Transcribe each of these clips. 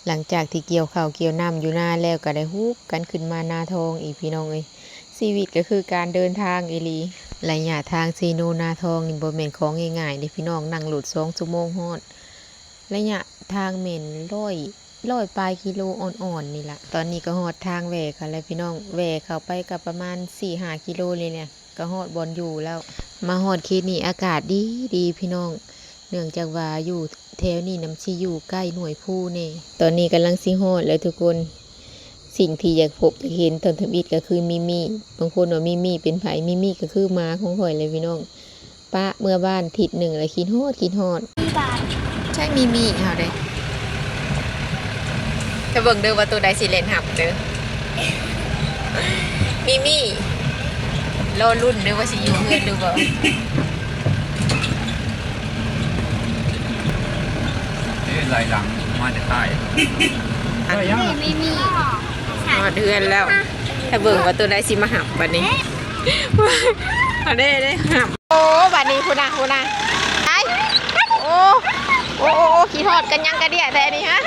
หลังจากที่เกี่ยวข้าวเกี่ยวน้ำอยู่หน้าแล้วก็ได้ฮุบกันขึ้นมาหน้าทองอีกพี่น้องเอ้ยชีวิตก็คือการเดินทางอีหลีระยะทางซีโนนาทองนี่บ่แม่นของง่ายๆเด้พี่น้องนั่งรถ2 ชั่วโมงฮอดระยะทางแม่นร้อยปลายกิโลอ่อนๆนี่ล่ะตอนนี้ก็ฮอดทางแหวกค่ะแล้วพี่น้องแหวกเข้าไปก็ประมาณ 4-5 กิโลเลยเนี่ยก็ฮอดบอนอยู่แล้วมาฮอดเขตนี้อากาศดีพี่น้องเนื่องจากว่าอยู่แถวนี้น้ำชีอยู่ใกล้หน่วยผู้นี่ตอนนี้กำลังสิฮอดแล้วทุกคนสิ่งที่อยากพบอยากเห็นตอนทำอิฐก็คือมิบางคนว่ามิเป็นไผมิก็คือหมาของข่อยเลยพี่น้องป้าเมื่อบ้านทิศหนึ่งแล้วคิดฮอดใช่มิเฮาเด้จะเบิ่งเด้อว่าตัวใดสิเล่นหับเด้อมิรอรุ่นเด้อว่าสิอยู่เฮือนหรือบ่ไหลหลังมาจะตายฮอดเฮือนแล้วถ้าเบิ่งว่าตัวใดสิมาหับบัดนี้เอาได้หับโอ้บัดนี้พุ่นน่ะไอ้โอ้ขี้ทอดกันยังกระเดี่ยแต่นี่ฮะ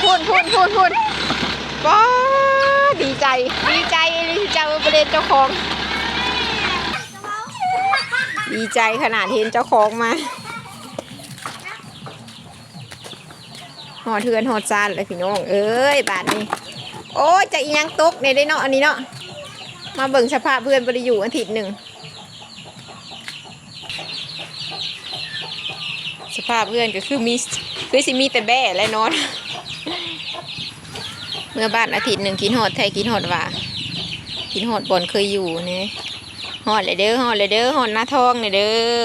พุ่นป้าดีใจที่เจ้าประเด็นเจ้าของดีใจขนาดเห็นเจ้าของมาหอดเทือนหอดซานเลยพี่น้องเอ้ยบาทนี้โอ้จะอีหยังตกในได้เนาะอันนี้เนาะมาเบิ่งสภาพเพื่อนบริอยู่อาทิตย์หนึ่งสภาพเพื่อนก็คือสิมีแต่แบ่และนอนเมื่อบ้านอาทิตย์หนึ่งกินหอดไทยกินหอดว่ากินหอดบอนเคยอยู่เนี่ยหอดเลยเด้อหอดหน้าท้องเลยเด้อ